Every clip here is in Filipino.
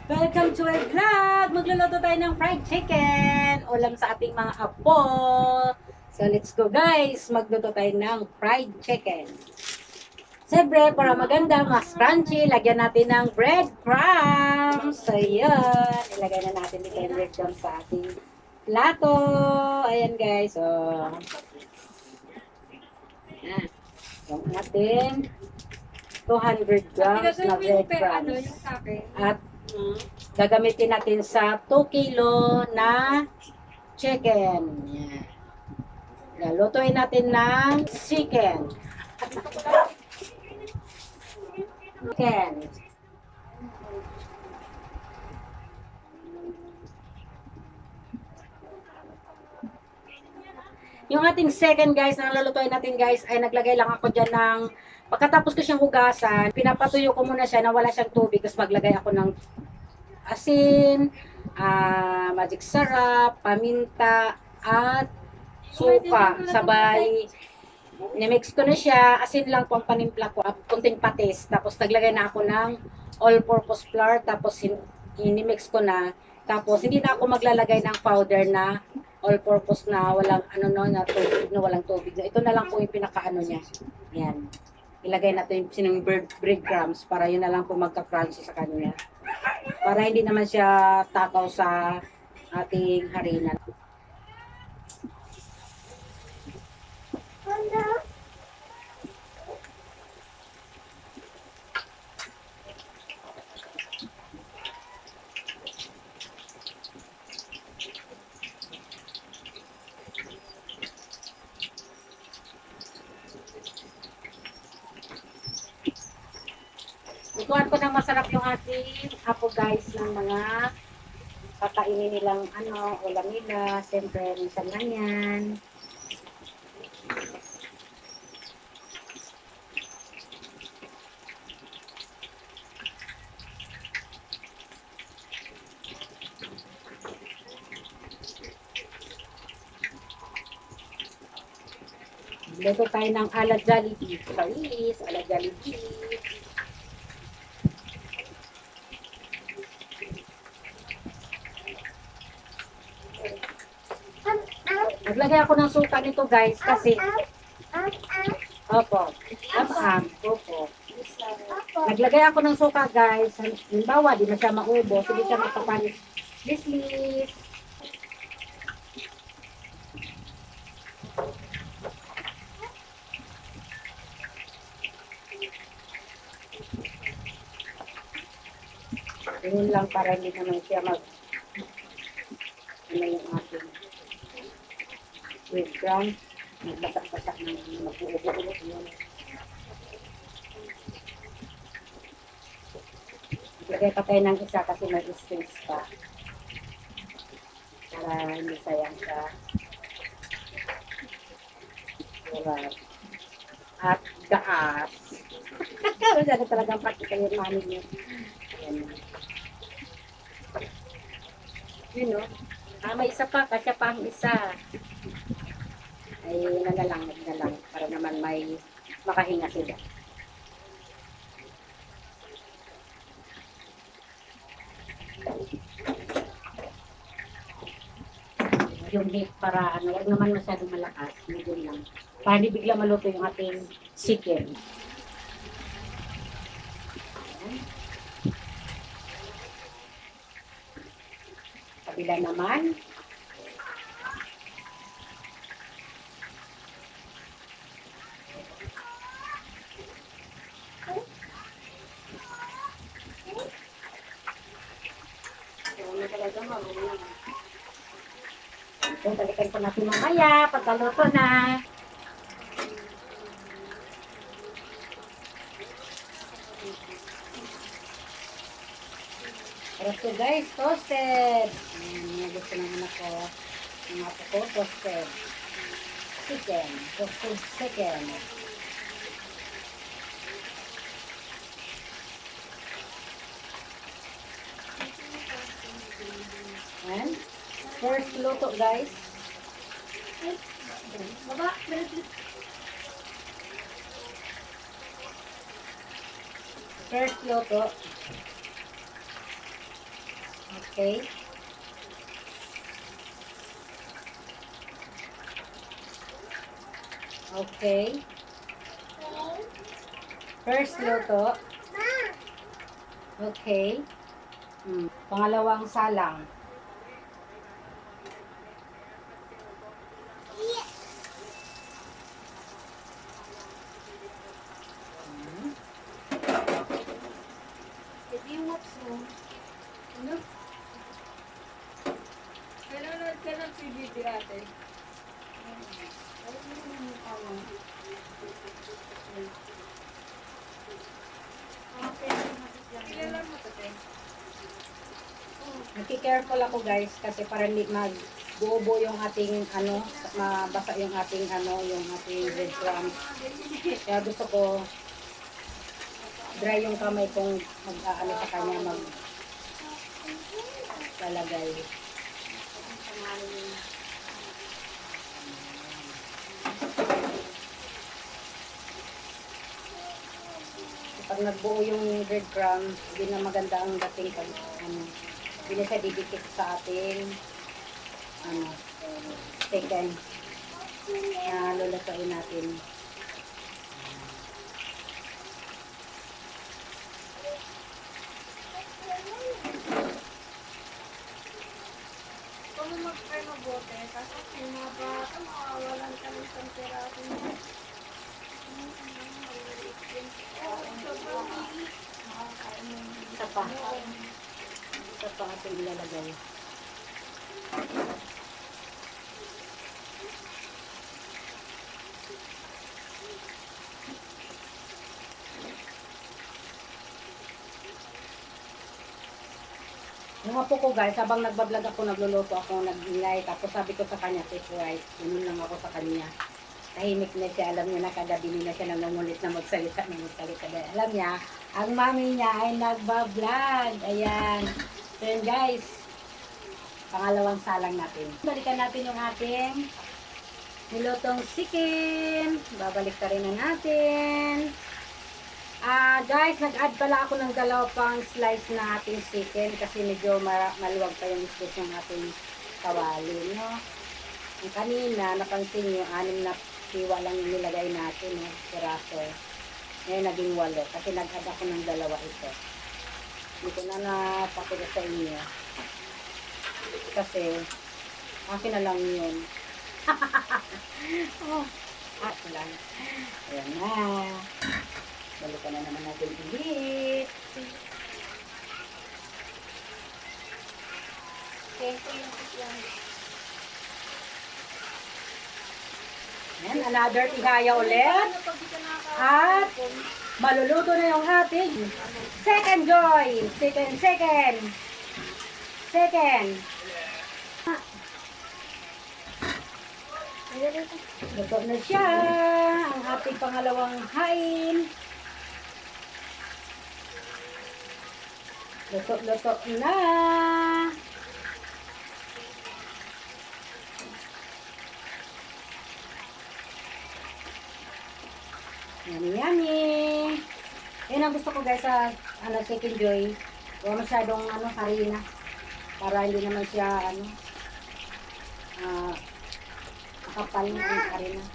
Welcome to a vlog! Magluluto tayo ng fried chicken. Ulam sa ating mga apo. So let's go guys! Magluto tayo ng fried chicken. Siyempre, para maganda, mas crunchy, lagyan natin ng breadcrumbs. So yun, ilagay na natin dito yung breadcrumbs sa ating plato. Ayan guys. So, yan. Yung natin 200 grams na breadcrumbs. At gagamitin natin sa 2 kilo na chicken. Yan. Lutuin natin ng chicken. Chicken. Yung ating second guys, na lulutuin natin guys, ay naglagay lang ako dyan ng, pagkatapos ko siyang hugasan, pinapatuyo ko muna siya na wala siyang tubig, tapos maglagay ako ng asin, magic sarap, paminta, at suka. Sabay, nimix ko na siya, asin lang po ang panimpla ko, kunting patis, tapos naglagay na ako ng all-purpose flour, tapos inimix ko na, tapos hindi na ako maglalagay ng powder na all-purpose na walang na tubig, na walang tubig. Ito na lang po yung pinakaano niya. Yan. Ilagay natin yung sinong breadcrumbs para yun na lang po magka-crunchy sa kanya. Para hindi naman siya takaw sa ating harina. Ituan ko na masarap yung ating apo guys ng mga kakainin nilang ulam nila. Siyempre, minsan lang yan. Luto tayo ng ala Jollibee. Paris, ala Jollibee. Naglagay ako ng suka nito guys kasi opo, opo. Naglagay ako ng suka guys. Halimbawa, di na siya maubos, hindi siya makapanis. Lislis. Ganyan lang para hindi naman siya yung ating breadcrumbs. Magbasak-basak ng mag-uubos yun. Lagay pa tayo ng isa kasi may space pa. Para hindi sayang sa oras. At gaas. Wala talagang pakita yung mami niya. Yun o. May isa pa, kasya pa ang isa. Ay, nagalang para naman may makahinga sila. Yung heat para wag naman masyadong malakas, medium lang. Para hindi bigla maluto yung ating chicken. Kabila naman. So, balikan ko natin mamaya pagkaluto na. Ito guys, toasted. Gusto ng anak ko. Yung apo ko, toasted. Chicken. Toasted chicken. And first luto guys. Baba. First luto. Okay. Okay. First luto. Okay. Pangalawang salang. Hmm. Ano? Nanonood ka ng PBB ate. Kilala mo to, te? Naki-careful ako guys kasi para hindi mag-buobo yung ating ano, mabasa yung ating ano, yung ating breadcrumbs. Kaya gusto ko dry yung kamay kong mag-aano sa kanya lalagay. Pag nagbuo yung breadcrumbs, hindi na maganda ang dating pag ano, hindi na siya didikit sa ating ano, chicken na lulutuin natin. Kung mag-try mabuti, kasi yung mga bata, makawalan ka ng isang peraso mo. Isa pa. Isa pa ating ilalagay. Yung apo ko guys, habang nagbablog ako, nagluluto ako, nag-ingay. Tapos sabi ko sa kanya, take right. Yun lang ako sa kanya. Tahimik na siya, alam niya na kagabi na siya nangungulit na magsalita. Dahil alam niya, ang mami niya ay nagbablog. Ayan. So yun guys, pangalawang salang natin. Balikan natin yung ating nilutong chicken. Babalik ka rin na natin. Guys, nag-add pala ako ng dalawa pang slice na ating chicken kasi medyo maluwag pa yung slice ng ating kawali, no? Yung kanina, napansin nyo, 6 na siwa lang yung nilagay natin, no? Piraso. Ngayon, naging 8 kasi nag-add ako ng dalawa ito. Hindi ko na napakita sa inyo. Kasi, akin na lang yun. Oh, ako lang. Ayan na. Balikan na naman natin ulit. Yan, another tigaya ulit. At maluluto na yung ating second joy. Second. Luto na siya. Ang ating pangalawang hain. Luto na. Yummy. Yan ang gusto ko guys sa chicken joy. Huwag masyadong harina. Para hindi naman siya kapal na yung harina.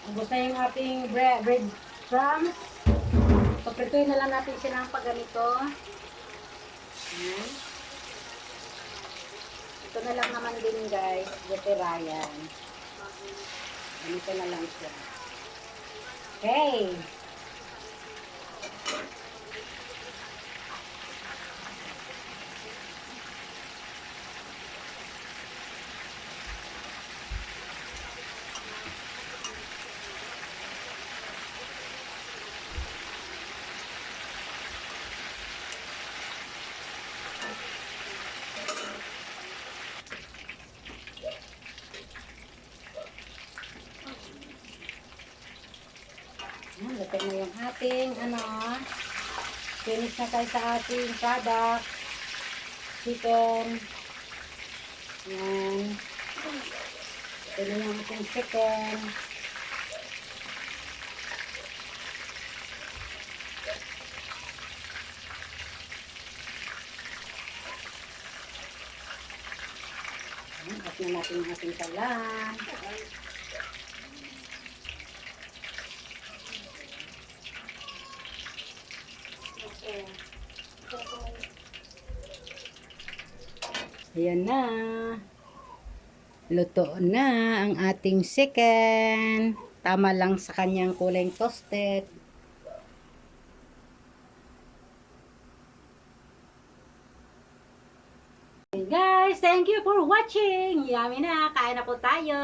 Ubus na yung ating bread crumbs. Paprituin na lang natin siya ng pagganito. Ayan. Ito na lang naman din guys, butirayan. Ganito na lang siya. Okay. Ayan, luto na yung ating finish na tayo sa ating product. Chicken. Ayan. Ito na yung ating chicken. Ayan, off na natin yung ating salan. Okay. Ayan na. Luto na ang ating chicken. Tama lang sa kanyang kulay toasted. Guys, thank you for watching. Yummy na. Kain na po tayo.